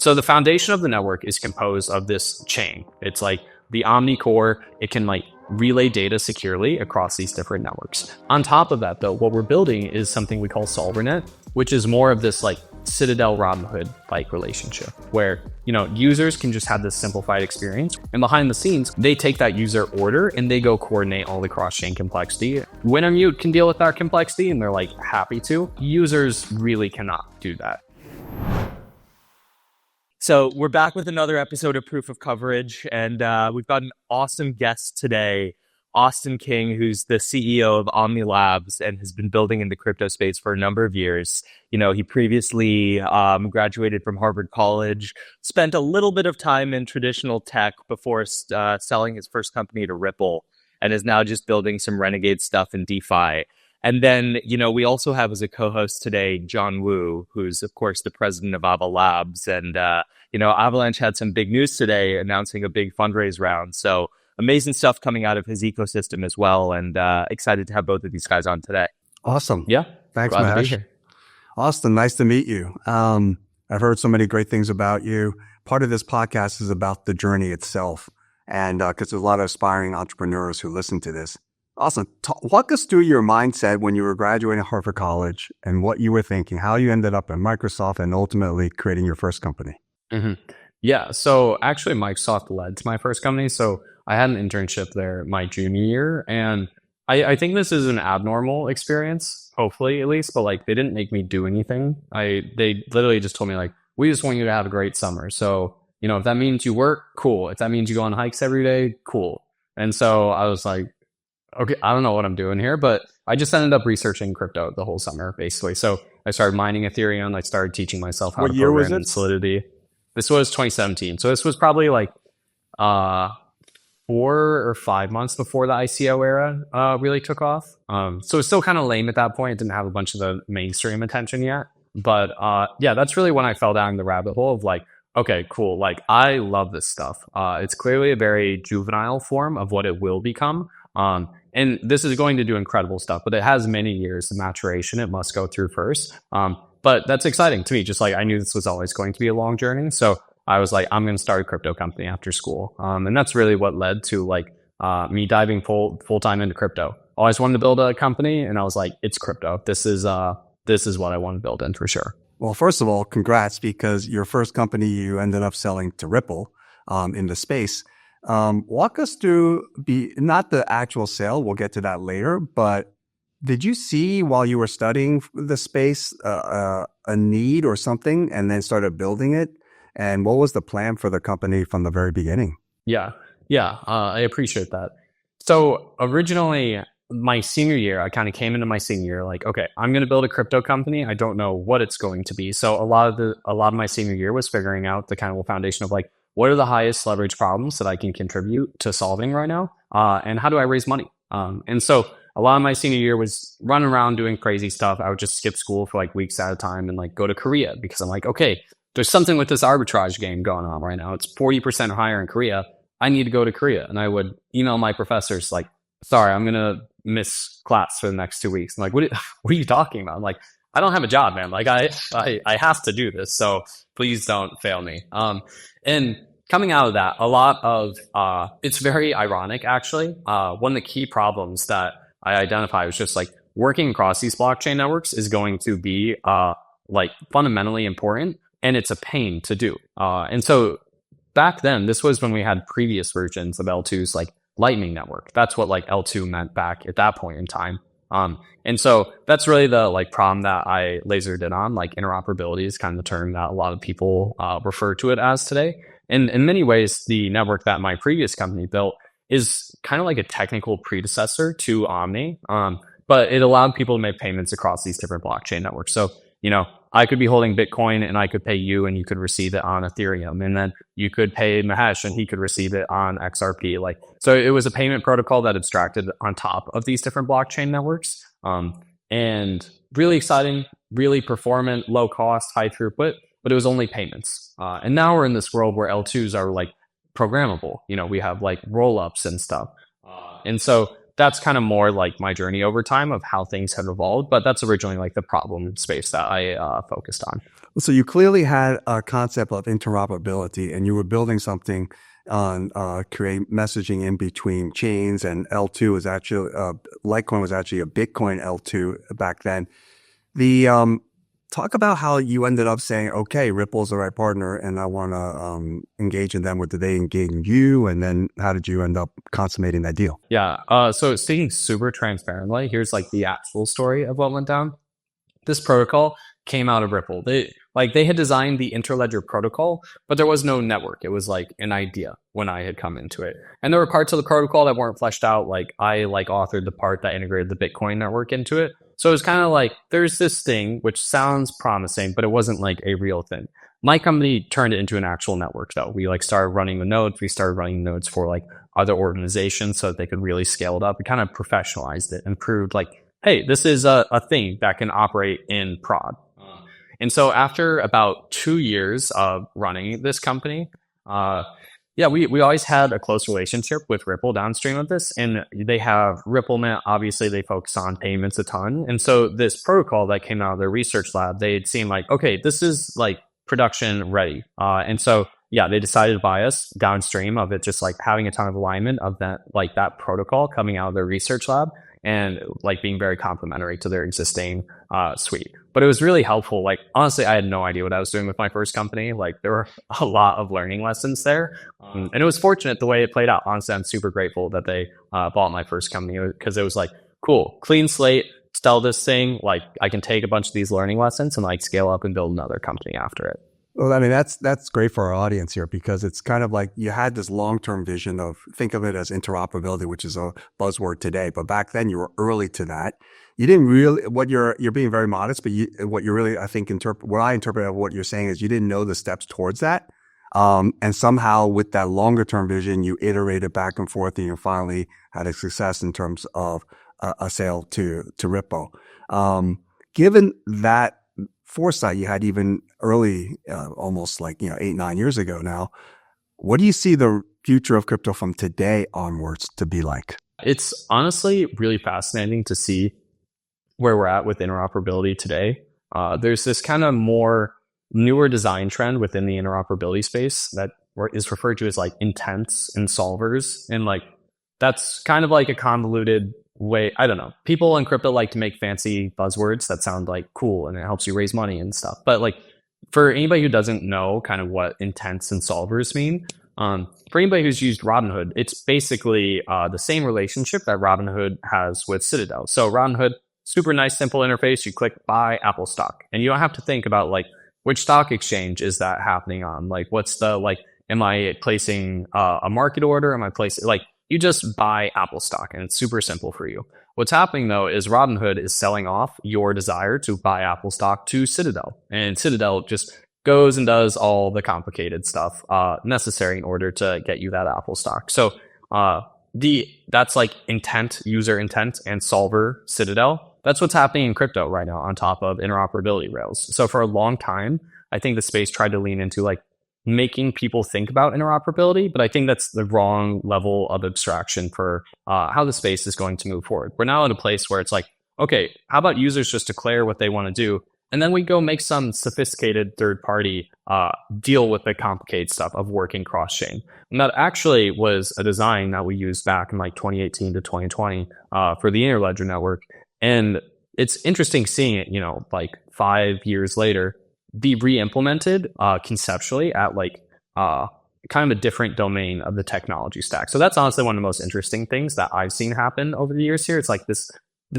So the foundation of the network is composed of this chain. It's like the Omni core. It can like relay data securely across these different networks. On top of that, though, what we're building is something we call Solvernet, which is more of this like Citadel Robinhood like relationship where, users can just have this simplified experience. And behind the scenes, they take that user order and they go coordinate all the cross-chain complexity. Wintermute can deal with that complexity and they're like happy to. Users really cannot do that. So we're back with another episode of Proof of Coverage, and we've got an awesome guest today, Austin King, who's the CEO of Omni Labs and has been building in the crypto space for a number of years. He previously graduated from Harvard College, spent a little bit of time in traditional tech before selling his first company to Ripple, and is now just building some renegade stuff in DeFi. And then, we also have as a co-host today, John Wu, who's, of course, the president of Ava Labs. And, Avalanche had some big news today announcing a big fundraise round. So amazing stuff coming out of his ecosystem as well. And excited to have both of these guys on today. Awesome. Yeah. Thanks, Mahesh. Austin, nice to meet you. I've heard so many great things about you. Part of this podcast is about the journey itself. And because there's a lot of aspiring entrepreneurs who listen to this. Awesome. Walk us through your mindset when you were graduating Harvard College and what you were thinking, how you ended up at Microsoft and ultimately creating your first company. Mm-hmm. Yeah. So actually Microsoft led to my first company. So I had an internship there my junior year. And I think this is an abnormal experience, hopefully at least, but like they didn't make me do anything. They literally just told me like, we just want you to have a great summer. So, if that means you work, cool. If that means you go on hikes every day, cool. And so I was like, okay, I don't know what I'm doing here, but I just ended up researching crypto the whole summer, basically. So I started mining Ethereum. I started teaching myself how to program in Solidity. This was 2017. So this was probably like 4 or 5 months before the ICO era really took off. So it's still kind of lame at that point. It didn't have a bunch of the mainstream attention yet. But that's really when I fell down the rabbit hole of like, okay, cool. Like I love this stuff. It's clearly a very juvenile form of what it will become. And this is going to do incredible stuff, but it has many years of maturation it must go through first. But that's exciting to me. Just like I knew this was always going to be a long journey. So I was like, I'm going to start a crypto company after school. And that's really what led to like me diving full-time into crypto. Always wanted to build a company and I was like, it's crypto. This is what I want to build in for sure. Well, first of all, congrats, because your first company you ended up selling to Ripple in the space. Walk us through not the actual sale, we'll get to that later, but did you see while you were studying the space a need or something and then started building it? And what was the plan for the company from the very beginning? Yeah, I appreciate that. So originally, my senior year, I kind of came into my senior year like, okay, I'm going to build a crypto company. I don't know what it's going to be. So a lot of my senior year was figuring out the kind of foundation of like, what are the highest leverage problems that I can contribute to solving right now? And how do I raise money? And so a lot of my senior year was running around doing crazy stuff. I would just skip school for like weeks at a time and like go to Korea because I'm like, okay, there's something with this arbitrage game going on right now. It's 40% higher in Korea. I need to go to Korea. And I would email my professors like, sorry, I'm going to miss class for the next 2 weeks. I'm like, what are you talking about? I'm like, I don't have a job, man. Like I have to do this. So please don't fail me. And coming out of that, a lot of, it's very ironic actually. One of the key problems that I identify was just like working across these blockchain networks is going to be, like fundamentally important and it's a pain to do. And so back then, this was when we had previous versions of L2's like Lightning Network. That's what like L2 meant back at that point in time. And so that's really the like problem that I lasered in on. Like interoperability is kind of the term that a lot of people refer to it as today. And in many ways, the network that my previous company built is kind of like a technical predecessor to Omni. But it allowed people to make payments across these different blockchain networks. So, I could be holding Bitcoin and I could pay you and you could receive it on Ethereum. And then you could pay Mahesh and he could receive it on XRP. So it was a payment protocol that abstracted on top of these different blockchain networks. And really exciting, really performant, low cost, high throughput, but it was only payments. And now we're in this world where L2s are like programmable. We have like rollups and stuff. And so that's kind of more like my journey over time of how things have evolved, but that's originally like the problem space that I focused on. So you clearly had a concept of interoperability, and you were building something on create messaging in between chains. And L2 was actually Litecoin was actually a Bitcoin L2 back then. The talk about how you ended up saying, okay, Ripple's the right partner, and I want to engage in them. Did they engage in you? And then how did you end up consummating that deal? Yeah. So speaking super transparently, here's like the actual story of what went down. This protocol came out of Ripple. They had designed the interledger protocol, but there was no network. It was like an idea when I had come into it. And there were parts of the protocol that weren't fleshed out. Like I authored the part that integrated the Bitcoin network into it. So it was kind of like there's this thing which sounds promising, but it wasn't like a real thing. My company turned it into an actual network though. We started running the nodes. We started running nodes for like other organizations so that they could really scale it up. We kind of professionalized it and proved like, hey, this is a thing that can operate in prod. And so after about 2 years of running this company, we always had a close relationship with Ripple downstream of this. And they have RippleNet. Obviously, they focus on payments a ton. And so this protocol that came out of their research lab, they had seen like, okay, this is like production ready. And so, yeah, they decided to buy us downstream of it, just like having a ton of alignment of that protocol coming out of their research lab and like being very complementary to their existing suite. But it was really helpful. Like, honestly, I had no idea what I was doing with my first company. Like, there were a lot of learning lessons there. And it was fortunate the way it played out. Honestly, I'm super grateful that they bought my first company because it was like, cool, clean slate, sell this thing. Like, I can take a bunch of these learning lessons and like scale up and build another company after it. Well, I mean, that's great for our audience here because it's kind of like you had this long-term vision of think of it as interoperability, which is a buzzword today. But back then you were early to that. You didn't really, you're being very modest, but what you really, I think, what I interpret of what you're saying is you didn't know the steps towards that. And somehow with that longer term vision, you iterated back and forth and you finally had a success in terms of a sale to Ripple. Given that foresight you had even early, almost like, 8-9 years ago now, what do you see the future of crypto from today onwards to be like? It's honestly really fascinating to see where we're at with interoperability today. There's this kind of more newer design trend within the interoperability space that is referred to as like intents and solvers. And like, that's kind of like a convoluted way. I don't know. People in crypto like to make fancy buzzwords that sound like cool and it helps you raise money and stuff. But like for anybody who doesn't know kind of what intents and solvers mean, for anybody who's used Robinhood, it's basically the same relationship that Robinhood has with Citadel. So Robinhood, super nice, simple interface. You click buy Apple stock and you don't have to think about like which stock exchange is that happening on? Like what's the, like, am I placing a market order? Am I placing, like, you just buy Apple stock and it's super simple for you. What's happening though is Robinhood is selling off your desire to buy Apple stock to Citadel, and Citadel just goes and does all the complicated stuff necessary in order to get you that Apple stock. So that's like intent, user intent, and solver Citadel. That's what's happening in crypto right now on top of interoperability rails. So for a long time, I think the space tried to lean into like making people think about interoperability, but I think that's the wrong level of abstraction for how the space is going to move forward. We're now at a place where it's like, okay, how about users just declare what they want to do, and then we go make some sophisticated third party deal with the complicated stuff of working cross-chain. And that actually was a design that we used back in like 2018 to 2020 for the Interledger network. And it's interesting seeing it, like 5 years later, be re-implemented conceptually at like kind of a different domain of the technology stack. So that's honestly one of the most interesting things that I've seen happen over the years here. It's like this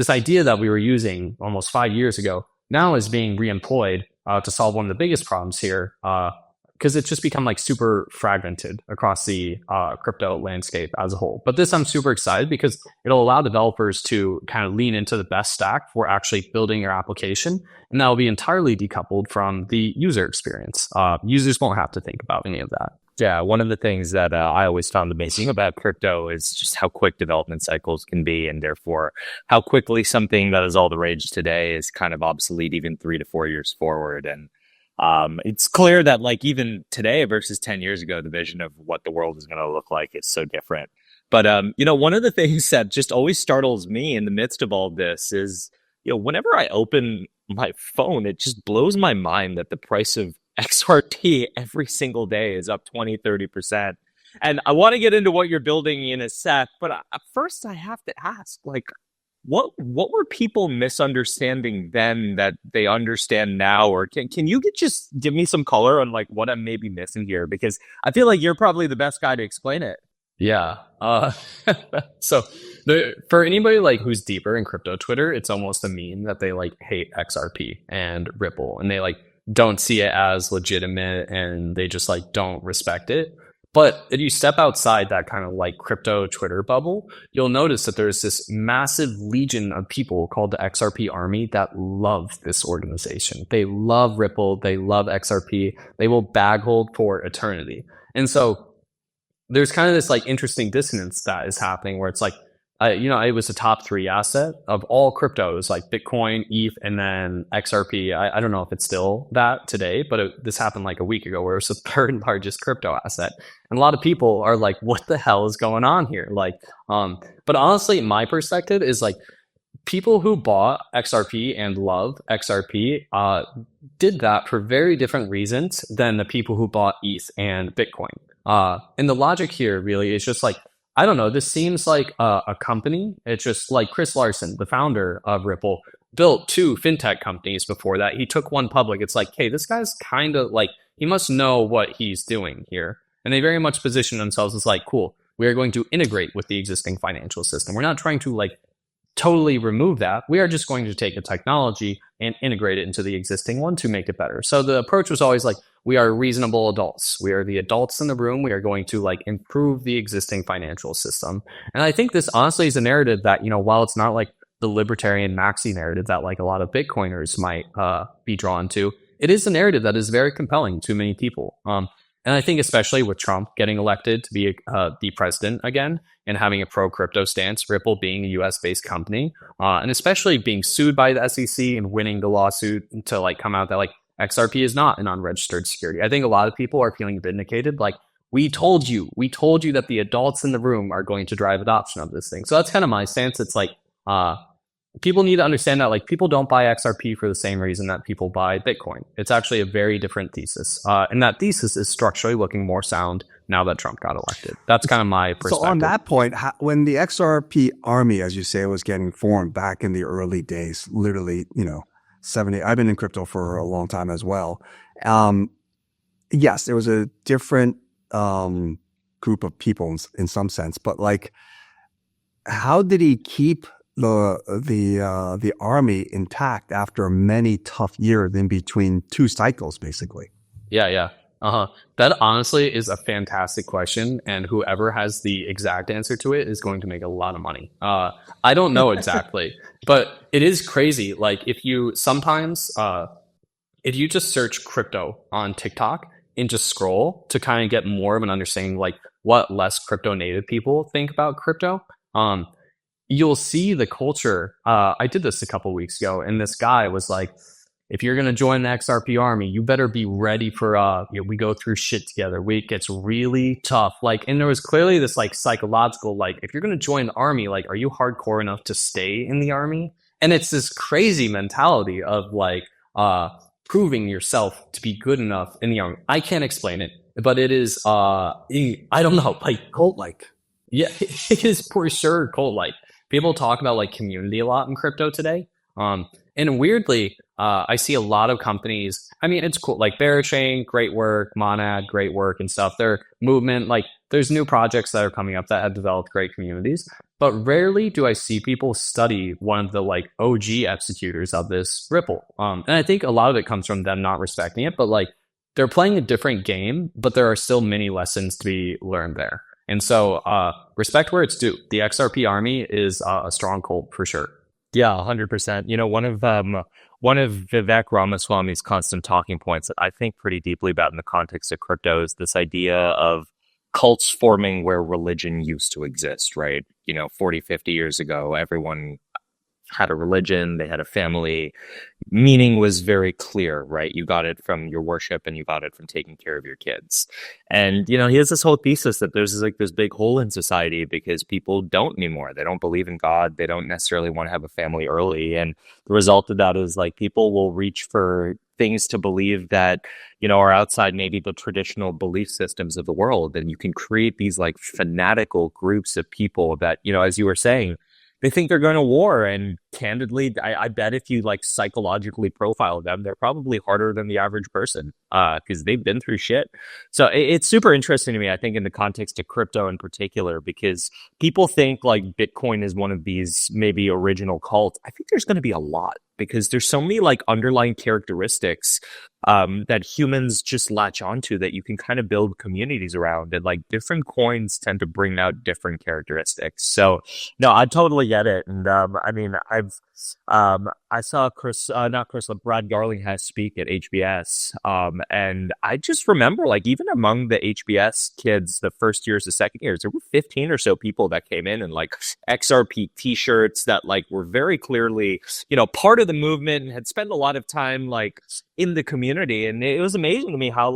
idea that we were using almost 5 years ago now is being re-employed to solve one of the biggest problems here, because it's just become like super fragmented across the crypto landscape as a whole. But this, I'm super excited because it'll allow developers to kind of lean into the best stack for actually building your application. And that will be entirely decoupled from the user experience. Users won't have to think about any of that. Yeah, one of the things that I always found amazing about crypto is just how quick development cycles can be, and therefore how quickly something that is all the rage today is kind of obsolete even 3 to 4 years forward. And it's clear that like even today versus 10 years ago, the vision of what the world is going to look like is so different. But, one of the things that just always startles me in the midst of all this is, whenever I open my phone, it just blows my mind that the price of XRP every single day is up 20-30%. And I want to get into what you're building in a sec, but first I have to ask, like, what were people misunderstanding then that they understand now? Or can you just give me some color on like what I'm maybe missing here? Because I feel like you're probably the best guy to explain it. Yeah. So for anybody like who's deeper in crypto Twitter, it's almost a meme that they like hate XRP and Ripple, and they like don't see it as legitimate, and they just like don't respect it. But if you step outside that kind of like crypto Twitter bubble, you'll notice that there's this massive legion of people called the XRP Army that love this organization. They love Ripple. They love XRP. They will bag hold for eternity. And so there's kind of this like interesting dissonance that is happening where it's like, it was the top 3 asset of all cryptos, like Bitcoin, ETH, and then XRP. I don't know if it's still that today, but this happened like a week ago where it was the 3rd largest crypto asset. And a lot of people are like, what the hell is going on here? Like, but honestly, my perspective is like, people who bought XRP and love XRP did that for very different reasons than the people who bought ETH and Bitcoin. And the logic here really is just like, I don't know, this seems like a company. It's just like Chris Larsen, the founder of Ripple, built 2 fintech companies before that. He took one public. It's like, hey, this guy's kind of like, he must know what he's doing here. And they very much position themselves as like, cool, we are going to integrate with the existing financial system. We're not trying to like totally remove that. We are just going to take a technology and integrate it into the existing one to make it better. So the approach was always like, we are reasonable adults. We are the adults in the room. We are going to like improve the existing financial system. And I think this honestly is a narrative that, while it's not like the libertarian maxi narrative that like a lot of Bitcoiners might be drawn to, it is a narrative that is very compelling to many people. And I think especially with Trump getting elected to be the president again and having a pro-crypto stance, Ripple being a US-based company, and especially being sued by the SEC and winning the lawsuit to like come out that like XRP is not an unregistered security. I think a lot of people are feeling vindicated. Like, we told you that the adults in the room are going to drive adoption of this thing. So that's kind of my stance. It's like, people need to understand that like people don't buy XRP for the same reason that people buy Bitcoin. It's actually a very different thesis. And that thesis is structurally looking more sound now that Trump got elected. That's kind of my perspective. So on that point, when the XRP Army, as you say, was getting formed back in the early days, literally, 70, I've been in crypto for a long time as well. Yes, there was a different group of people in some sense, but like, how did he keep the army intact after many tough years in between 2 cycles, basically? Yeah. That honestly is a fantastic question, and whoever has the exact answer to it is going to make a lot of money. I don't know exactly, but it is crazy. Like, if you just search crypto on TikTok and just scroll to kind of get more of an understanding, like what less crypto native people think about crypto, you'll see the culture. I did this a couple weeks ago, and this guy was like, if you're going to join the XRP Army, you better be ready for, we go through shit together. It gets really tough. Like, and there was clearly this like psychological, like, if you're going to join the army, like, are you hardcore enough to stay in the army? And it's this crazy mentality of like, proving yourself to be good enough in the army. I can't explain it, but it is, I don't know, like cult-like. Yeah, it is for sure cult-like. People talk about like community a lot in crypto today. And weirdly, I see a lot of companies. I mean, it's cool. Like Barachain, great work. Monad, great work and stuff. Their movement, like there's new projects that are coming up that have developed great communities. But rarely do I see people study one of the like OG executors of this Ripple. And I think a lot of it comes from them not respecting it. But like they're playing a different game, but there are still many lessons to be learned there. And so respect where it's due. The XRP Army is a strong cult for sure. Yeah, 100%. One of Vivek Ramaswamy's constant talking points that I think pretty deeply about in the context of crypto is this idea of cults forming where religion used to exist, right? 40, 50 years ago, everyone had a religion, they had a family. Meaning was very clear, right? You got it from your worship and you got it from taking care of your kids. And, he has this whole thesis that there's this big hole in society because people don't anymore. They don't believe in God. They don't necessarily want to have a family early. And the result of that is people will reach for things to believe that, are outside maybe the traditional belief systems of the world. And you can create these fanatical groups of people that, as you were saying, they think they're going to war. And candidly, I bet if you psychologically profile them, they're probably harder than the average person because they've been through shit. So it's super interesting to me, I think, in the context of crypto in particular, because people think Bitcoin is one of these maybe original cults. I think there's going to be a lot because there's so many underlying characteristics that humans just latch onto that you can kind of build communities around. And different coins tend to bring out different characteristics. So no, I totally get it. And I saw Brad Garlinghouse speak at HBS. And I just remember even among the HBS kids, the first years, the second years, there were 15 or so people that came in and XRP t-shirts that were very clearly, part of the movement and had spent a lot of time in the community. And it was amazing to me how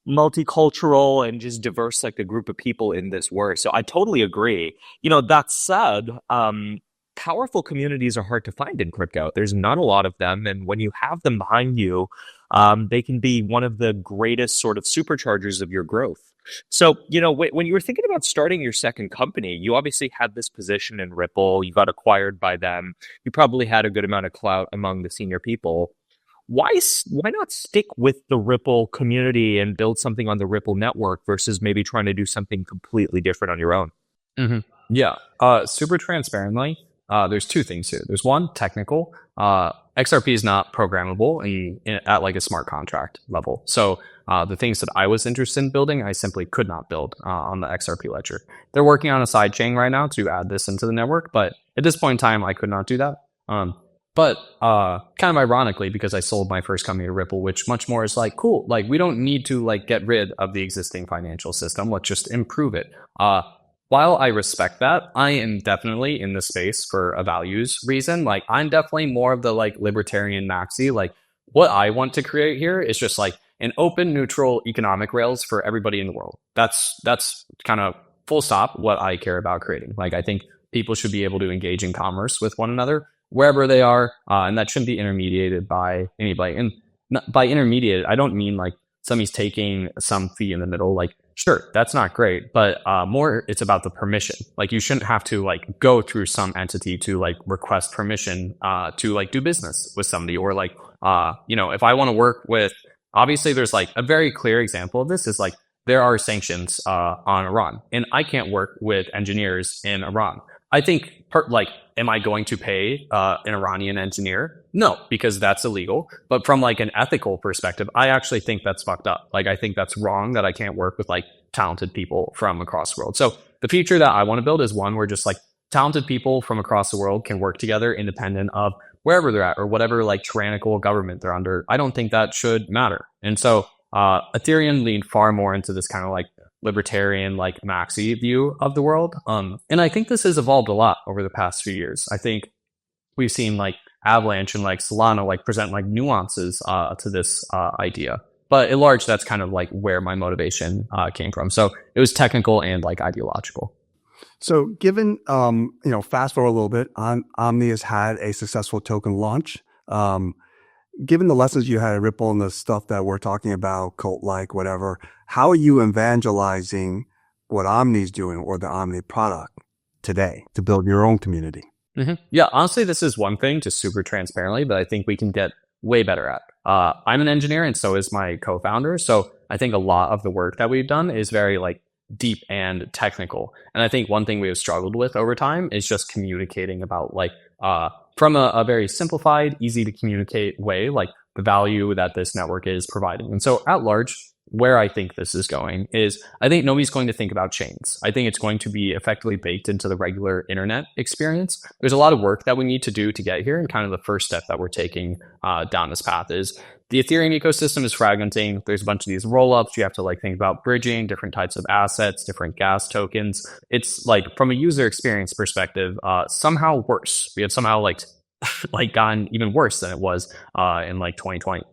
multicultural and just diverse the group of people in this were. So I totally agree. That said, powerful communities are hard to find in crypto. There's not a lot of them. And when you have them behind you, they can be one of the greatest sort of superchargers of your growth. So, when you were thinking about starting your second company, you obviously had this position in Ripple. You got acquired by them. You probably had a good amount of clout among the senior people. Why not stick with the Ripple community and build something on the Ripple network versus maybe trying to do something completely different on your own? Mm-hmm. Yeah. Super transparently, there's two things here. There's one, technical. XRP is not programmable at a smart contract level. So the things that I was interested in building, I simply could not build on the XRP ledger. They're working on a side chain right now to add this into the network, but at this point in time, I could not do that. But kind of ironically, because I sold my first company to Ripple, which much more is cool, we don't need to get rid of the existing financial system. Let's just improve it. While I respect that, I am definitely in the space for a values reason. I'm definitely more of the libertarian maxi. What I want to create here is just an open, neutral economic rails for everybody in the world. That's kind of full stop what I care about creating. I think people should be able to engage in commerce with one another wherever they are, and that shouldn't be intermediated by anybody. And by intermediate, I don't mean somebody's taking some fee in the middle. Sure, that's not great, but more it's about the permission. You shouldn't have to go through some entity to request permission to do business with somebody, or if I want to work with, obviously there's a very clear example of this is there are sanctions on Iran, and I can't work with engineers in Iran. I think am I going to pay an Iranian engineer? No, because that's illegal. But from an ethical perspective, I actually think that's fucked up. I think that's wrong that I can't work with talented people from across the world. So the future that I want to build is one where just talented people from across the world can work together independent of wherever they're at or whatever tyrannical government they're under. I don't think that should matter. And so Ethereum leaned far more into this kind of libertarian maxi view of the world, and I think this has evolved a lot over the past few years. I think we've seen Avalanche and Solana present nuances to this idea, but at large that's kind of where my motivation came from. So it was technical and ideological. So given fast forward a little bit, Omni has had a successful token launch. Given the lessons you had at Ripple and the stuff that we're talking about, cult-like, whatever, how are you evangelizing what Omni's doing or the Omni product today to build your own community? Mm-hmm. Yeah, honestly, this is one thing, just super transparently, but I think we can get way better at. I'm an engineer and so is my co-founder. So I think a lot of the work that we've done is very deep and technical. And I think one thing we have struggled with over time is just communicating about from a very simplified, easy to communicate way, the value that this network is providing. And so at large, where I think this is going is I think nobody's going to think about chains. I think it's going to be effectively baked into the regular internet experience. There's a lot of work that we need to do to get here. And kind of the first step that we're taking down this path is the Ethereum ecosystem is fragmenting. There's a bunch of these rollups. You have to like think about bridging different types of assets, different gas tokens. It's like from a user experience perspective, somehow worse. We have somehow like gotten even worse than it was in like 2020.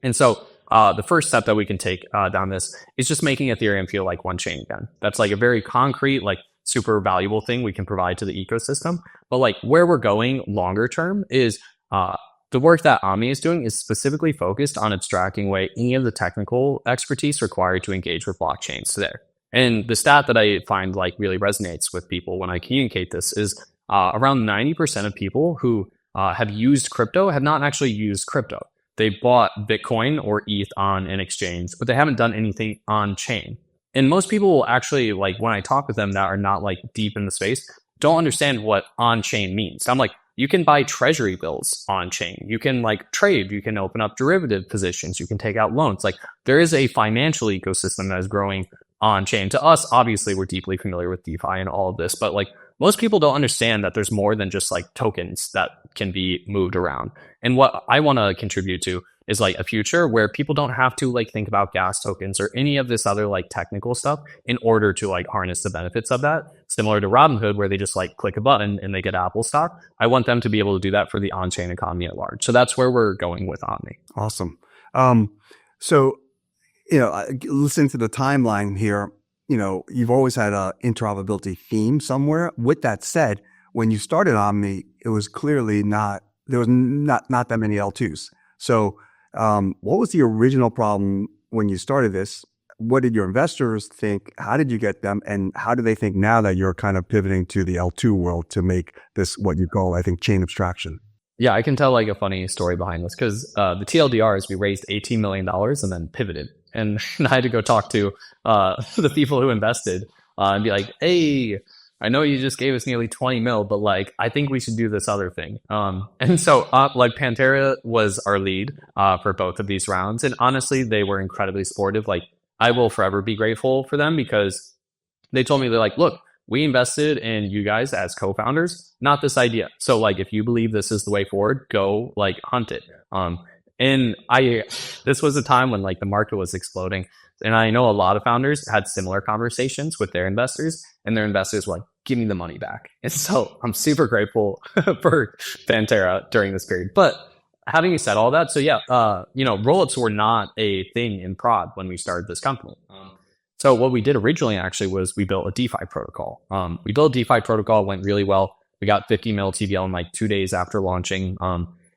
And so the first step that we can take down this is just making Ethereum feel like one chain again. That's like a very concrete, like super valuable thing we can provide to the ecosystem. But like where we're going longer term is the work that Omni is doing is specifically focused on abstracting away any of the technical expertise required to engage with blockchains there. And the stat that I find like really resonates with people when I communicate this is around 90% of people who have used crypto have not actually used crypto. They bought Bitcoin or ETH on an exchange, but they haven't done anything on chain. And most people will actually, like when I talk with them that are not like deep in the space, don't understand what on chain means. I'm like, you can buy treasury bills on chain. You can like trade. You can open up derivative positions. You can take out loans. Like there is a financial ecosystem that is growing on chain. To us, obviously, we're deeply familiar with DeFi and all of this, but like most people don't understand that there's more than just like tokens that can be moved around. And what I want to contribute to is like a future where people don't have to like think about gas tokens or any of this other like technical stuff in order to like harness the benefits of that. Similar to Robinhood, where they just like click a button and they get Apple stock. I want them to be able to do that for the on-chain economy at large. So that's where we're going with Omni. Awesome. So, listening to the timeline here, you've always had an interoperability theme somewhere. With that said, when you started Omni, it was clearly there was not that many L2s. So what was the original problem when you started this? What did your investors think? How did you get them? And how do they think now that you're kind of pivoting to the L2 world to make this what you call, I think, chain abstraction? Yeah, I can tell like a funny story behind this because the TLDR is we raised $18 million and then pivoted. And I had to go talk to the people who invested and be like, hey, I know you just gave us nearly 20 mil, but like, I think we should do this other thing. And so like Pantera was our lead for both of these rounds. And honestly, they were incredibly supportive. Like I will forever be grateful for them because they told me, they're like, look, we invested in you guys as co-founders, not this idea. So like, if you believe this is the way forward, go like hunt it. And this was a time when like the market was exploding. And I know a lot of founders had similar conversations with their investors, and their investors were like, give me the money back. And so I'm super grateful for Pantera during this period. But having said all that, so yeah, rollups were not a thing in prod when we started this company. So what we did originally actually was we built a DeFi protocol. We built a DeFi protocol, went really well. We got 50 mil TVL in like 2 days after launching.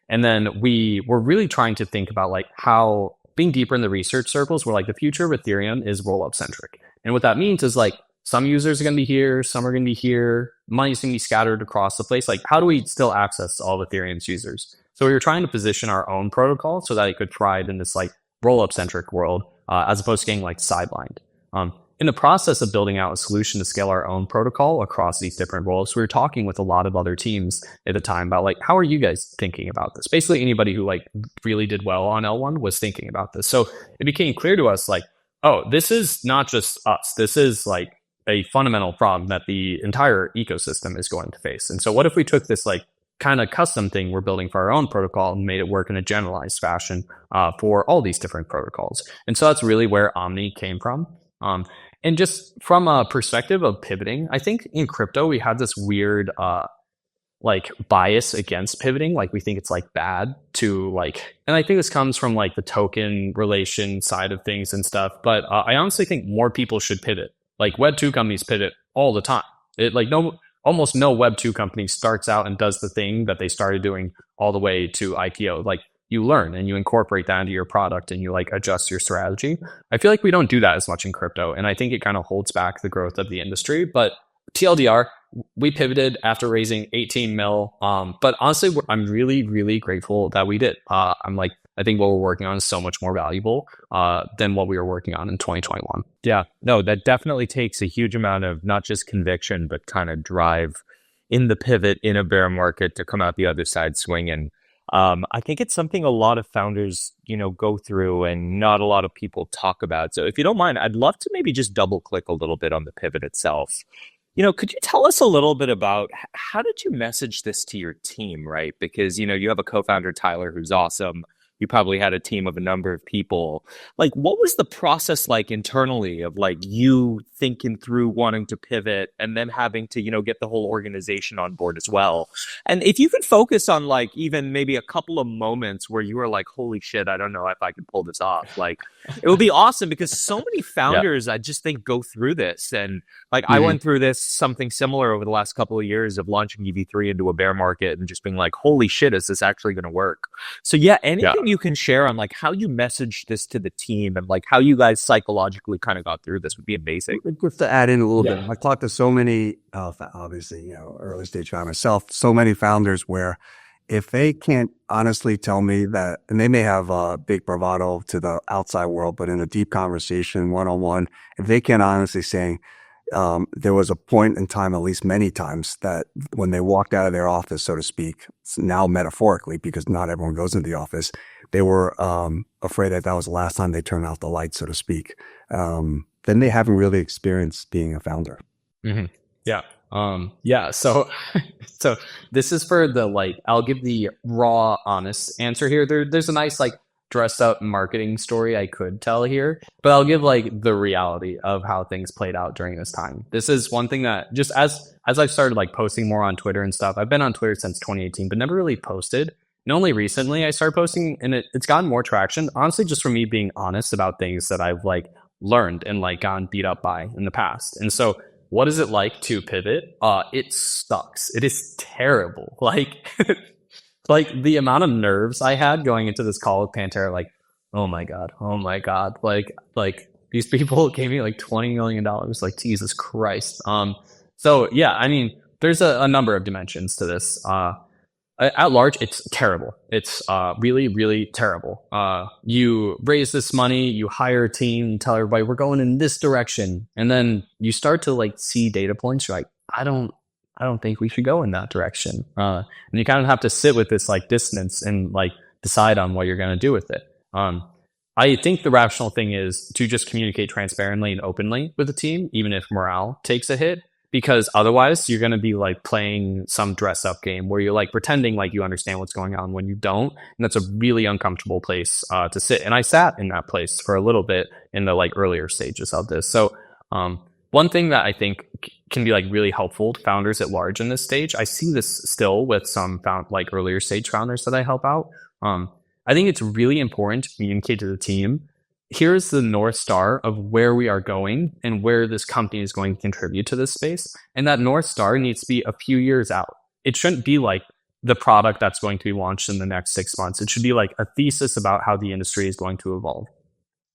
And then we were really trying to think about like how being deeper in the research circles, we're like the future of Ethereum is rollup centric. And what that means is like some users are going to be here, some are going to be here, money's going to be scattered across the place. Like how do we still access all of Ethereum's users? So we were trying to position our own protocol so that it could thrive in this like rollup centric world as opposed to getting like sidelined. In the process of building out a solution to scale our own protocol across these different roles, we were talking with a lot of other teams at the time about like, how are you guys thinking about this? Basically, anybody who like really did well on L1 was thinking about this. So it became clear to us like, oh, this is not just us. This is like a fundamental problem that the entire ecosystem is going to face. And so what if we took this like kind of custom thing we're building for our own protocol and made it work in a generalized fashion for all these different protocols? And so that's really where Omni came from. And just from a perspective of pivoting, I think in crypto, we had this weird like bias against pivoting. Like we think it's like bad to like, and I think this comes from like the token relation side of things and stuff. But I honestly think more people should pivot. Like Web2 companies pivot all the time. Almost no Web2 company starts out and does the thing that they started doing all the way to IPO. Like you learn and you incorporate that into your product and you like adjust your strategy. I feel like we don't do that as much in crypto. And I think it kind of holds back the growth of the industry. But TLDR, we pivoted after raising 18 mil. But honestly, I'm really, really grateful that we did. I think what we're working on is so much more valuable than what we were working on in 2021. Yeah, no, that definitely takes a huge amount of not just conviction, but kind of drive in the pivot in a bear market to come out the other side swinging. I think it's something a lot of founders, go through and not a lot of people talk about. So if you don't mind, I'd love to maybe just double click a little bit on the pivot itself. Could you tell us a little bit about how did you message this to your team, right? Because, you have a co-founder, Tyler, who's awesome, you probably had a team of a number of people. Like, what was the process like internally of like you thinking through wanting to pivot and then having to, get the whole organization on board as well? And if you could focus on like even maybe a couple of moments where you were like, holy shit, I don't know if I could pull this off. Like, it would be awesome because so many founders, I just think, go through this. And like, I went through this, something similar over the last couple of years of launching EV3 into a bear market and just being like, holy shit, is this actually going to work? So yeah, anything you can share on like how you messaged this to the team and like how you guys psychologically kind of got through this would be amazing. Just to add in a little bit, I've talked to so many, obviously, early stage guy myself, so many founders where if they can't honestly tell me that, and they may have a big bravado to the outside world, but in a deep conversation, one-on-one, if they can't honestly say, there was a point in time, at least many times, that when they walked out of their office, so to speak, now metaphorically, because not everyone goes into the office, they were afraid that was the last time they turned out the lights, so to speak. Then they haven't really experienced being a founder. Mm-hmm. Yeah. So this is for the like, I'll give the raw, honest answer here. There's a nice like dressed up marketing story I could tell here, but I'll give like the reality of how things played out during this time. This is one thing that just as I've started like posting more on Twitter and stuff, I've been on Twitter since 2018, but never really posted. And only recently I started posting, and it's gotten more traction, honestly, just from me being honest about things that I've like learned and like gotten beat up by in the past. And so what is it like to pivot? It sucks. It is terrible. Like, like the amount of nerves I had going into this call with Pantera, like, oh my God. Like these people gave me like $20 million. Like, Jesus Christ. So yeah, I mean, there's a number of dimensions to this. At large, it's terrible. It's really, really terrible. You raise this money, you hire a team, and tell everybody we're going in this direction, and then you start to like see data points. You're like, I don't think we should go in that direction. And you kind of have to sit with this like dissonance and like decide on what you're going to do with it. I think the rational thing is to just communicate transparently and openly with the team, even if morale takes a hit. Because otherwise you're going to be like playing some dress up game where you're like pretending like you understand what's going on when you don't. And that's a really uncomfortable place to sit. And I sat in that place for a little bit in the like earlier stages of this. So one thing that I think can be like really helpful to founders at large in this stage, I see this still with some like earlier stage founders that I help out. I think it's really important to communicate to the team, here's the North Star of where we are going and where this company is going to contribute to this space. And that North Star needs to be a few years out. It shouldn't be like the product that's going to be launched in the next 6 months. It should be like a thesis about how the industry is going to evolve.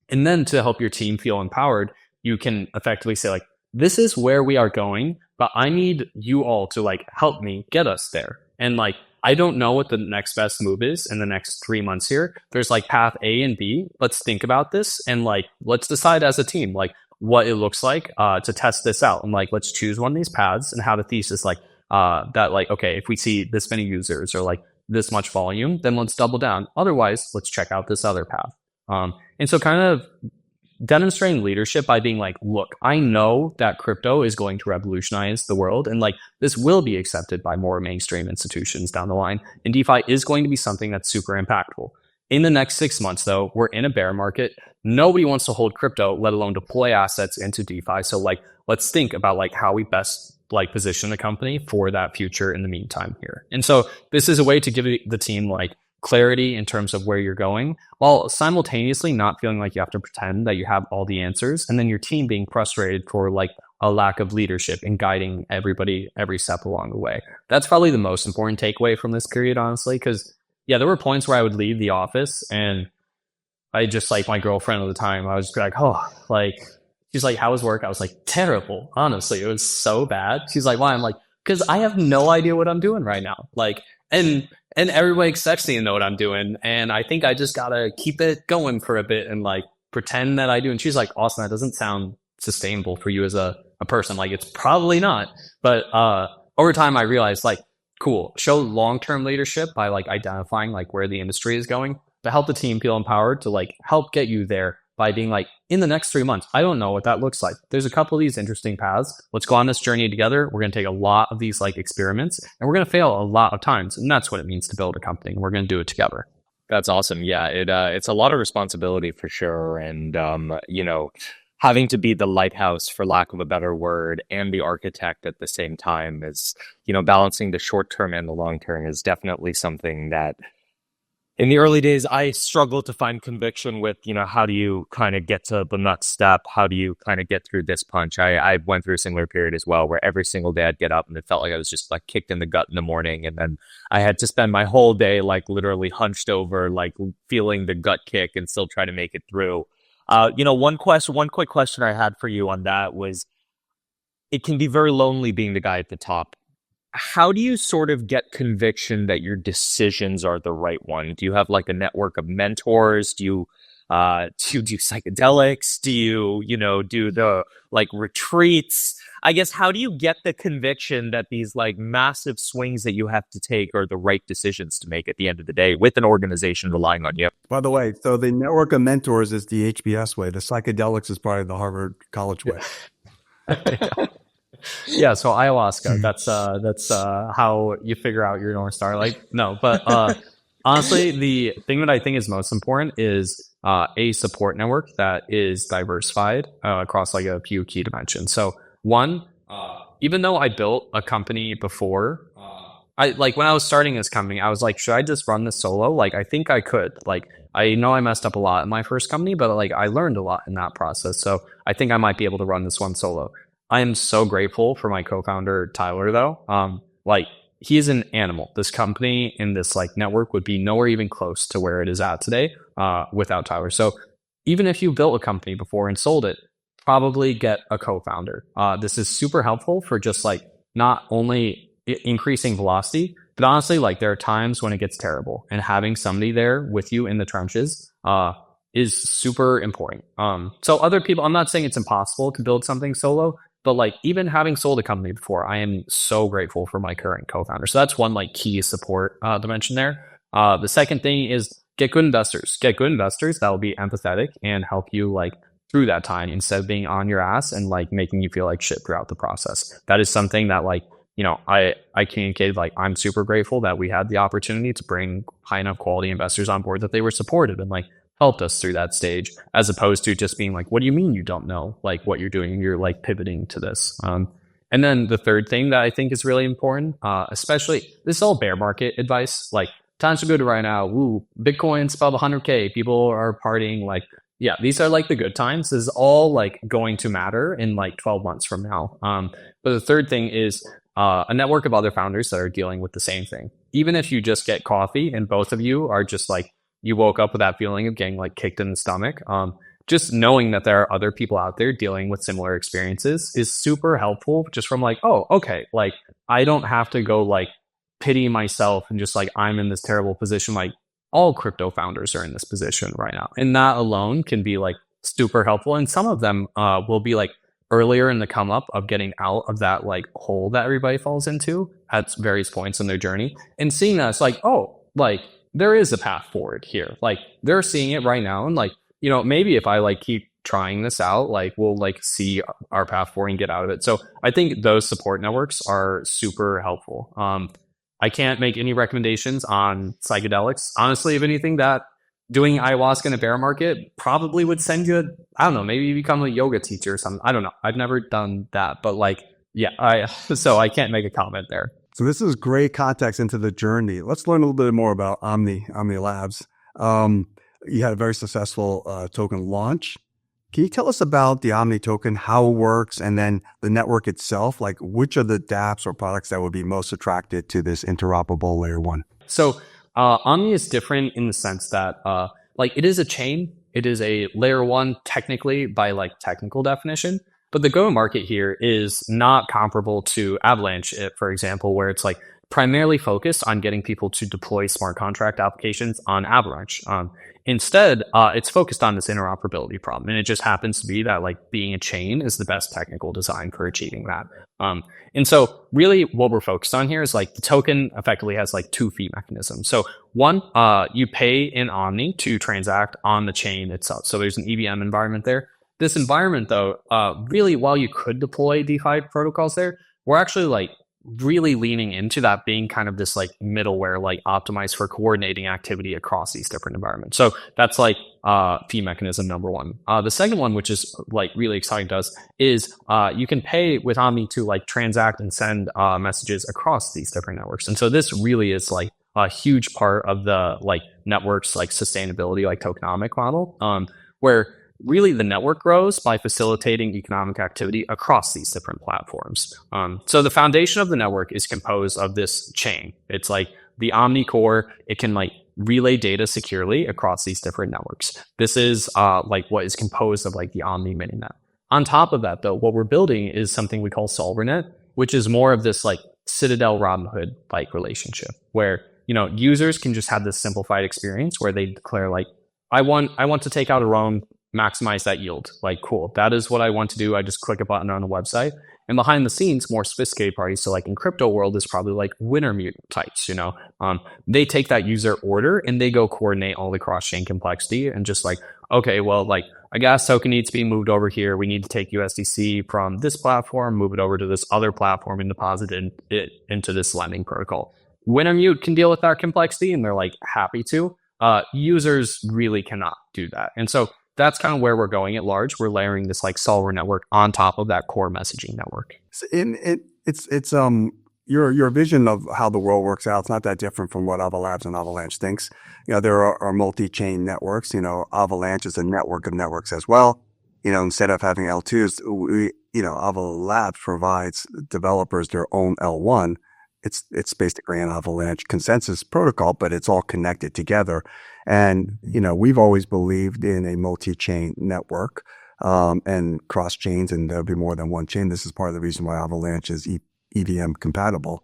And then to help your team feel empowered, you can effectively say like, this is where we are going, but I need you all to like help me get us there. And like, I don't know what the next best move is in the next 3 months here. There's like path A and B. Let's think about this and like, let's decide as a team, like what it looks like to test this out. And like, let's choose one of these paths and have a thesis like that, like, okay, if we see this many users or like this much volume, then let's double down. Otherwise, let's check out this other path. And so kind of demonstrating leadership by being like, look, I know that crypto is going to revolutionize the world and like this will be accepted by more mainstream institutions down the line. And DeFi is going to be something that's super impactful. In the next 6 months, though, we're in a bear market. Nobody wants to hold crypto, let alone deploy assets into DeFi. So like, let's think about like how we best like position the company for that future in the meantime here. And so this is a way to give the team like clarity in terms of where you're going, while simultaneously not feeling like you have to pretend that you have all the answers, and then your team being frustrated for like a lack of leadership in guiding everybody every step along the way. That's probably the most important takeaway from this period, honestly, because yeah, there were points where I would leave the office and I just like my girlfriend at the time, I was like, oh, like, she's like, how was work? I was like, terrible. Honestly, it was so bad. She's like, why? I'm like, because I have no idea what I'm doing right now. Like, and everybody expects me to know what I'm doing. And I think I just got to keep it going for a bit and like pretend that I do. And she's like, Austin, that doesn't sound sustainable for you as a person. Like, it's probably not. But over time, I realized like, cool, show long-term leadership by like identifying like where the industry is going, but help the team feel empowered to like help get you there by being like, in the next 3 months, I don't know what that looks like. There's a couple of these interesting paths. Let's go on this journey together. We're going to take a lot of these like experiments and we're going to fail a lot of times. And that's what it means to build a company. And we're going to do it together. That's awesome. Yeah, it's a lot of responsibility for sure, and having to be the lighthouse, for lack of a better word, and the architect at the same time is, balancing the short term and the long term is definitely something that in the early days, I struggled to find conviction with, how do you kind of get to the next step? How do you kind of get through this punch? I went through a similar period as well, where every single day I'd get up and it felt like I was just like kicked in the gut in the morning. And then I had to spend my whole day like literally hunched over, like feeling the gut kick and still try to make it through. One quick question I had for you on that was, it can be very lonely being the guy at the top. How do you sort of get conviction that your decisions are the right one? Do you have like a network of mentors? Do you do psychedelics? Do you, do the like retreats? I guess, how do you get the conviction that these like massive swings that you have to take are the right decisions to make at the end of the day with an organization relying on you? By the way, so the network of mentors is the HBS way. The psychedelics is probably the Harvard College way. Yeah, so ayahuasca, that's how you figure out your North Star. Like, no, but honestly, the thing that I think is most important is a support network that is diversified across like a few key dimensions. So one, even though I built a company before, I like when I was starting this company, I was like, should I just run this solo? Like, I think I could. Like, I know I messed up a lot in my first company, but like I learned a lot in that process. So I think I might be able to run this one solo. I am so grateful for my co-founder, Tyler, though. Like, he is an animal. This company and this like network would be nowhere even close to where it is at today without Tyler. So even if you built a company before and sold it, probably get a co-founder. This is super helpful for just like not only increasing velocity, but honestly, like there are times when it gets terrible, and having somebody there with you in the trenches is super important. So other people, I'm not saying it's impossible to build something solo, but like even having sold a company before, I am so grateful for my current co-founder. So that's one like key support dimension there. The second thing is get good investors. Get good investors that will be empathetic and help you like through that time instead of being on your ass and like making you feel like shit throughout the process. That is something that like, I communicated like I'm super grateful that we had the opportunity to bring high enough quality investors on board that they were supportive and like helped us through that stage, as opposed to just being like, what do you mean you don't know like what you're doing? You're like pivoting to this. And then the third thing that I think is really important, especially this is all bear market advice. Like times are good right now. Woo, Bitcoin's above 100K. People are partying. Like, yeah, these are like the good times. This is all like going to matter in like 12 months from now. But the third thing is a network of other founders that are dealing with the same thing. Even if you just get coffee and both of you are just like, you woke up with that feeling of getting like kicked in the stomach. Just knowing that there are other people out there dealing with similar experiences is super helpful, just from like, oh, okay, like I don't have to go like pity myself and just like I'm in this terrible position. Like all crypto founders are in this position right now. And that alone can be like super helpful. And some of them will be like earlier in the come up of getting out of that like hole that everybody falls into at various points in their journey. And seeing that it's like, oh, like there is a path forward here. Like they're seeing it right now. And like, maybe if I like keep trying this out, like we'll like see our path forward and get out of it. So I think those support networks are super helpful. I can't make any recommendations on psychedelics. Honestly, if anything, that doing ayahuasca in a bear market probably would send you, I don't know, maybe you become a yoga teacher or something. I don't know. I've never done that, but like, yeah, so I can't make a comment there. So this is great context into the journey. Let's learn a little bit more about Omni Labs. You had a very successful token launch. Can you tell us about the Omni token, how it works, and then the network itself? Like which are the dApps or products that would be most attracted to this interoperable layer one? So Omni is different in the sense that like it is a chain. It is a layer one technically by like technical definition. But the go-to-market here is not comparable to Avalanche, for example, where it's like primarily focused on getting people to deploy smart contract applications on Avalanche. Instead, it's focused on this interoperability problem. And it just happens to be that like being a chain is the best technical design for achieving that. And so really what we're focused on here is like the token effectively has like two fee mechanisms. So one, you pay in Omni to transact on the chain itself. So there's an EVM environment there. This environment, though, really, while you could deploy DeFi protocols there, we're actually like really leaning into that being kind of this like middleware, like optimized for coordinating activity across these different environments. So that's like fee mechanism number one. The second one, which is like really exciting to us, is you can pay with Omni to like transact and send messages across these different networks. And so this really is like a huge part of the like network's like sustainability, like tokenomic model, where really the network grows by facilitating economic activity across these different platforms. So the foundation of the network is composed of this chain. It's like the Omni core. It can like relay data securely across these different networks. This is like what is composed of like the Omni mininet. On top of that, though, what we're building is something we call Solvernet, which is more of this like Citadel Robinhood like relationship where, you know, users can just have this simplified experience where they declare like, I want to take out a loan, maximize that yield. Like, cool, that is what I want to do. I just click a button on a website. And behind the scenes, more sophisticated parties, so like in crypto world, is probably like Wintermute types, you know. They take that user order and they go coordinate all the cross-chain complexity and just like, okay, well, like a gas token needs to be moved over here. We need to take USDC from this platform, move it over to this other platform and deposit it into this lending protocol. Wintermute can deal with that complexity and they're like happy to. Users really cannot do that. And so that's kind of where we're going at large. We're layering this like solver network on top of that core messaging network. It's your vision of how the world works out. It's not that different from what Omni Labs and Avalanche thinks. You know, there are multi-chain networks. You know, Avalanche is a network of networks as well. You know, instead of having L2s, Omni Labs provides developers their own L1. It's basically an Avalanche consensus protocol, but it's all connected together. And, you know, we've always believed in a multi-chain network, and cross chains, and there'll be more than one chain. This is part of the reason why Avalanche is EVM compatible.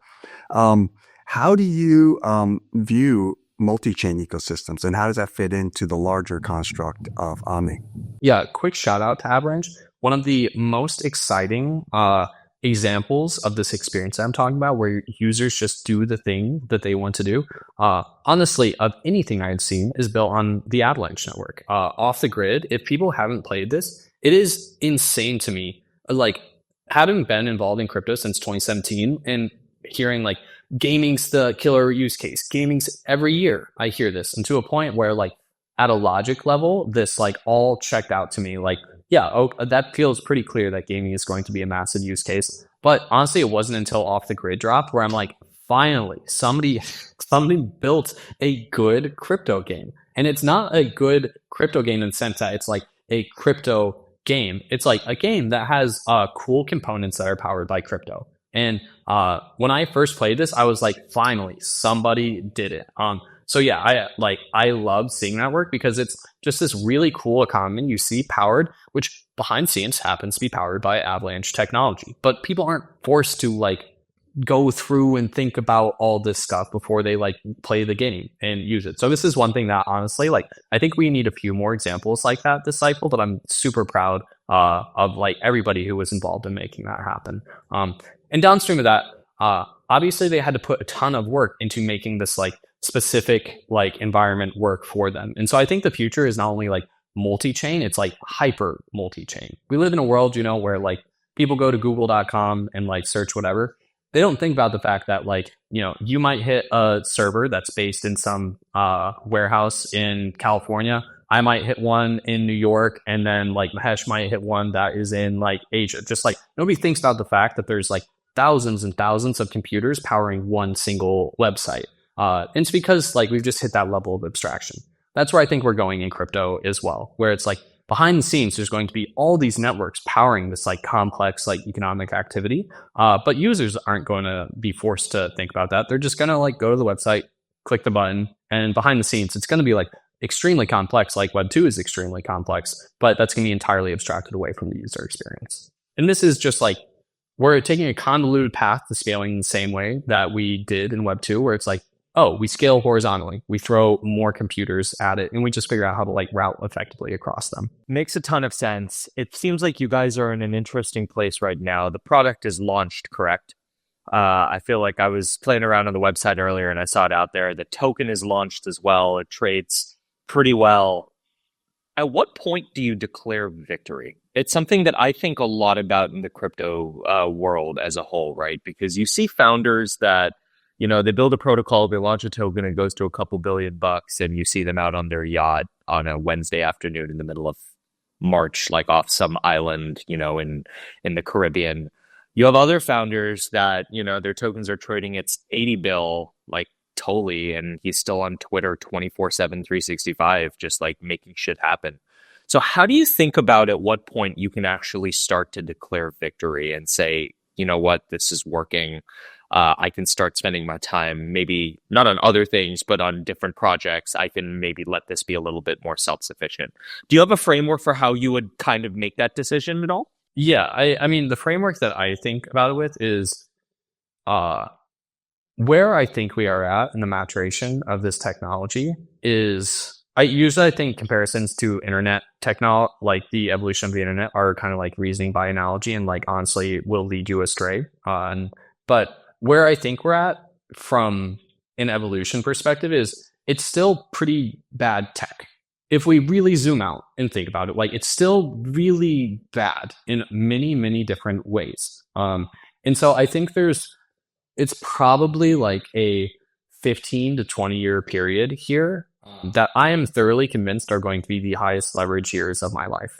How do you view multi-chain ecosystems, and how does that fit into the larger construct of Omni? Yeah, quick shout out to Avalanche. One of the most exciting examples of this experience that I'm talking about, where users just do the thing that they want to do, honestly, of anything I've seen, is built on the Avalanche network. Off the grid, if people haven't played this, it is insane to me. Like, having been involved in crypto since 2017 and hearing like gaming's the killer use case, gaming's every year I hear this, and to a point where like at a logic level, this like all checked out to me. Like, yeah, that feels pretty clear that gaming is going to be a massive use case. But honestly, it wasn't until Off the Grid dropped where I'm like, finally, somebody built a good crypto game. And it's not a good crypto game in the sense that it's like a crypto game. It's like a game that has cool components that are powered by crypto. And when I first played this, I was like, finally, somebody did it. So yeah, I love seeing that work because it's just this really cool economy you see powered, which behind the scenes happens to be powered by Avalanche technology. But people aren't forced to like go through and think about all this stuff before they like play the game and use it. So this is one thing that honestly, like, I think we need a few more examples like that this cycle, but I'm super proud of like everybody who was involved in making that happen. And downstream of that, obviously they had to put a ton of work into making this like specific like environment work for them. And so I think the future is not only like multi-chain, it's like hyper multi-chain. We live in a world, you know, where like people go to google.com and like search whatever. They don't think about the fact that like, you know, you might hit a server that's based in some warehouse in California. I might hit one in New York, and then like Mahesh might hit one that is in like Asia. Just like nobody thinks about the fact that there's like thousands and thousands of computers powering one single website. And it's because like we've just hit that level of abstraction. That's where I think we're going in crypto as well, where it's like behind the scenes, there's going to be all these networks powering this like complex like economic activity. But users aren't going to be forced to think about that. They're just going to like go to the website, click the button, and behind the scenes, it's going to be like extremely complex, like Web 2 is extremely complex, but that's going to be entirely abstracted away from the user experience. And this is just like, we're taking a convoluted path to scaling the same way that we did in Web 2, where it's like, oh, we scale horizontally. We throw more computers at it, and we just figure out how to like route effectively across them. Makes a ton of sense. It seems like you guys are in an interesting place right now. The product is launched, correct? I feel like I was playing around on the website earlier and I saw it out there. The token is launched as well. It trades pretty well. at what point do you declare victory? It's something that I think a lot about in the crypto world as a whole, right? Because you see founders that, they build a protocol, they launch a token, it goes to a couple $1 billion, and you see them out on their yacht on a Wednesday afternoon in the middle of March, like off some island, in the Caribbean. You have other founders that, their tokens are trading at 80 bill, like Tolly, and he's still on Twitter 24/7, 365, just like making shit happen. So how do you think about at what point you can actually start to declare victory and say, you know what, this is working. I can start spending my time, maybe not on other things, but on different projects. I can maybe let this be a little bit more self-sufficient. Do you have a framework for how you would kind of make that decision at all? Yeah, I mean, the framework that I think about it with is where I think we are at in the maturation of this technology is, I think comparisons to internet technology, like the evolution of the internet, are kind of like reasoning by analogy, and like honestly will lead you astray. But where I think we're at from an evolution perspective is it's still pretty bad tech. If we really zoom out and think about it, like it's still really bad in many, many different ways. And so I think it's probably like a 15 to 20 year period here that I am thoroughly convinced are going to be the highest leverage years of my life.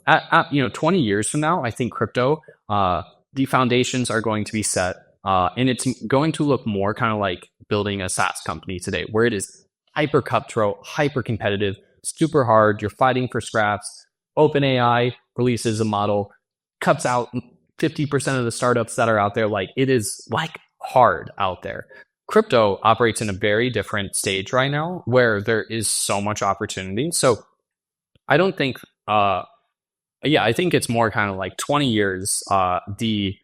At 20 years from now, I think crypto, the foundations are going to be set, and it's going to look more kind of like building a SaaS company today, where it is hyper cutthroat, hyper competitive, super hard. You're fighting for scraps. OpenAI releases a model, cuts out 50% of the startups that are out there. Like, it is like hard out there. Crypto operates in a very different stage right now where there is so much opportunity. So I don't think, I think it's more kind of like 20 years. The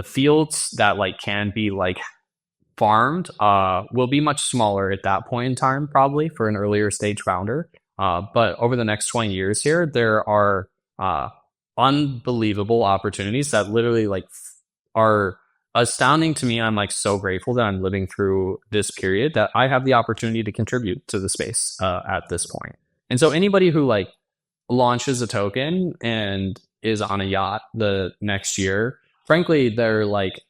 fields that like can be like farmed will be much smaller at that point in time, probably for an earlier stage founder. But over the next 20 years here, there are unbelievable opportunities that literally like are astounding to me. I'm like so grateful that I'm living through this period, that I have the opportunity to contribute to the space at this point. And so anybody who like launches a token and is on a yacht the next year, frankly, they're like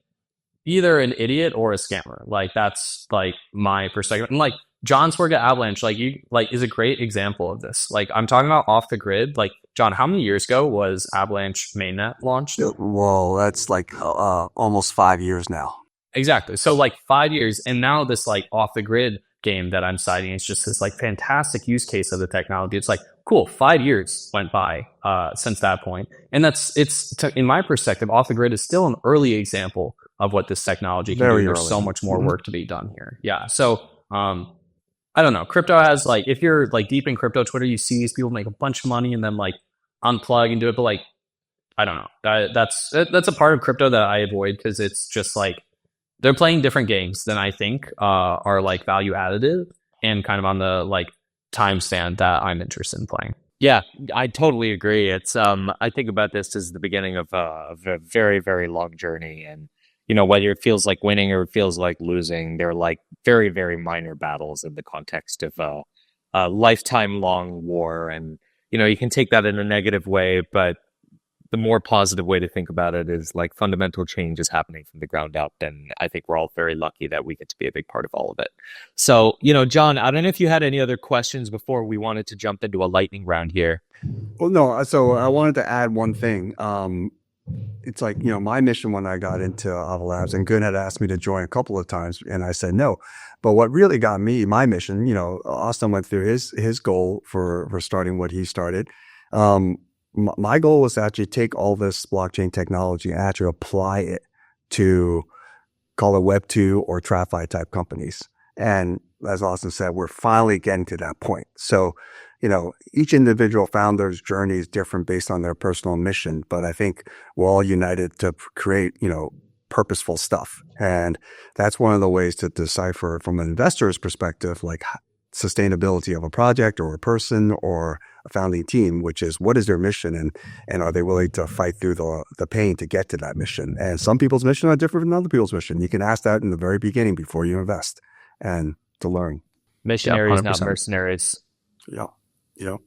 either an idiot or a scammer. Like, that's like my perspective. And like John's work at Avalanche, is a great example of this. Like, I'm talking about off the grid. Like, John, how many years ago was Avalanche mainnet launched? Well, that's like almost 5 years now. Exactly. So like 5 years, and now this like off the grid game that I'm citing is just this like fantastic use case of the technology. It's like, cool, 5 years went by since that point. And in my perspective, off the grid is still an early example of what this technology can do. There's so much more work to be done here. Yeah. So I don't know. Crypto has like, if you're like deep in crypto Twitter, you see these people make a bunch of money and then like unplug and do it. But like, I don't know. That's a part of crypto that I avoid, because it's just like they're playing different games than I think are like value additive and kind of on the like time span that I'm interested in playing. Yeah, I totally agree. It's I think about this as the beginning of a very, very long journey, and whether it feels like winning or it feels like losing, they're like very, very minor battles in the context of a lifetime long war. And you can take that in a negative way, but the more positive way to think about it is like fundamental change is happening from the ground up. And I think we're all very lucky that we get to be a big part of all of it. So, John, I don't know if you had any other questions before we wanted to jump into a lightning round here. Well, no. So I wanted to add one thing. It's like, my mission when I got into Omni Labs, and Gun had asked me to join a couple of times and I said no. But what really got me, my mission, Austin went through his goal for starting what he started. My goal was to actually take all this blockchain technology and actually apply it to, call it Web 2 or TradFi type companies. And as Austin said, we're finally getting to that point. So, each individual founder's journey is different based on their personal mission, but I think we're all united to create, purposeful stuff. And that's one of the ways to decipher from an investor's perspective, like sustainability of a project or a person or a founding team, which is what is their mission, and are they willing to fight through the pain to get to that mission? And some people's mission are different than other people's mission. You can ask that in the very beginning before you invest and to learn. Missionaries, not mercenaries. Yeah.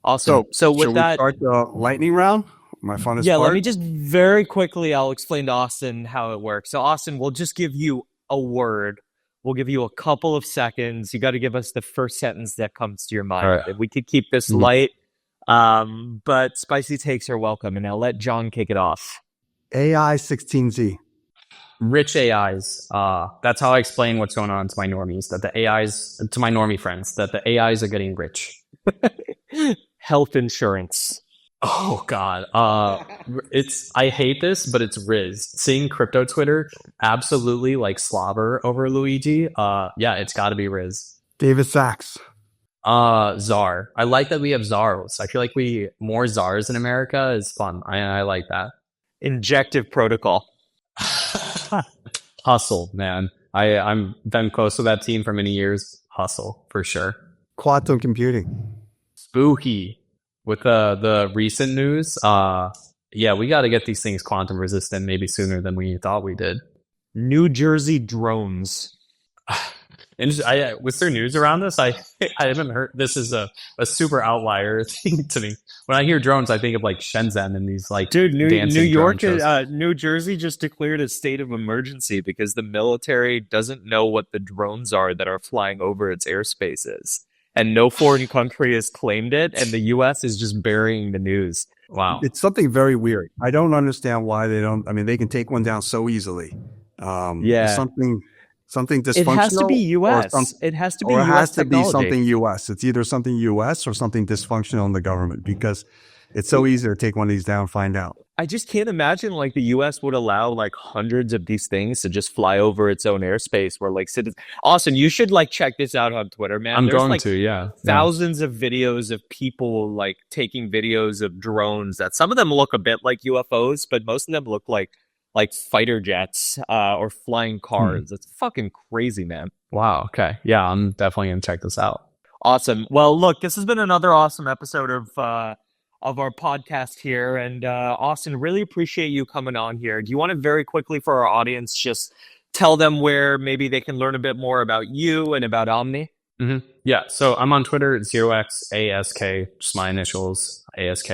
Awesome. So with should that, we start the lightning round? My funnest yeah, part. let me just very quickly, I'll explain to Austin how it works. So Austin, we'll just give you a word. We'll give you a couple of seconds. You got to give us the first sentence that comes to your mind. All right. If we could keep this Mhm. light, but spicy takes are welcome. And I'll let John kick it off. AI 16Z. Rich AIs. That's how I explain what's going on to my normies. That the AIs, to my normie friends, that the AIs are getting rich. Health insurance. Oh God. I hate this, but it's Riz. Seeing crypto Twitter absolutely like slobber over Luigi. Yeah, it's got to be Riz. David Sachs. Czar. I like that we have czars. I feel like more czars in America is fun. I like that. Injective protocol. Hustle, man. I'm been close to that team for many years. Hustle for sure. Quantum computing. Spooky. With the recent news, yeah, we got to get these things quantum resistant maybe sooner than we thought we did. New Jersey drones. And was there news around this? I haven't heard. This is a super outlier thing to me. When I hear drones, I think of like Shenzhen and these like New dancing York, drone shows. New Jersey just declared a state of emergency because the military doesn't know what the drones are that are flying over its airspaces. And no foreign country has claimed it, and the U.S. is just burying the news. Wow. It's something very weird. I don't understand why they don't. I mean, they can take one down so easily. Yeah. Something dysfunctional. It has to be or U.S. It has to be or it U.S. has to be technology. something U.S. It's either something U.S. or something dysfunctional in the government because it's so easy to take one of these down and find out. I just can't imagine like the U.S. would allow like hundreds of these things to just fly over its own airspace where like citizens. Austin, you should like check this out on Twitter, man. I'm There's going like to, yeah. thousands of videos of people like taking videos of drones that some of them look a bit like UFOs, but most of them look like fighter jets or flying cars. It's fucking crazy, man. Wow. Okay. Yeah, I'm definitely gonna check this out. Awesome. Well, look, this has been another awesome episode of our podcast here, and Austin, really appreciate you coming on here. Do you want to very quickly for our audience just tell them where maybe they can learn a bit more about you and about Omni? Mm-hmm. Yeah. So I'm on Twitter, 0xASK, just my initials, ASK.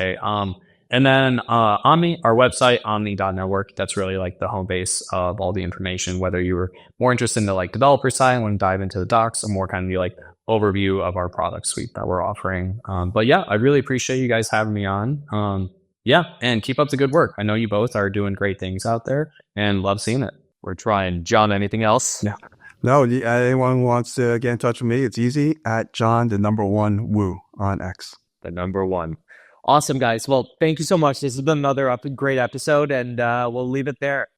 And then Omni, our website, omni.network. That's really like the home base of all the information, whether you were more interested in the like developer side and want to dive into the docs, or more kind of the like overview of our product suite that we're offering. But yeah, I really appreciate you guys having me on. Yeah, and keep up the good work. I know you both are doing great things out there and love seeing it. We're trying. John, anything else? Yeah. No, anyone who wants to get in touch with me, it's easy at John, the number 1 Woo on X. The number 1. Awesome, guys. Well, thank you so much. This has been another great episode, and we'll leave it there.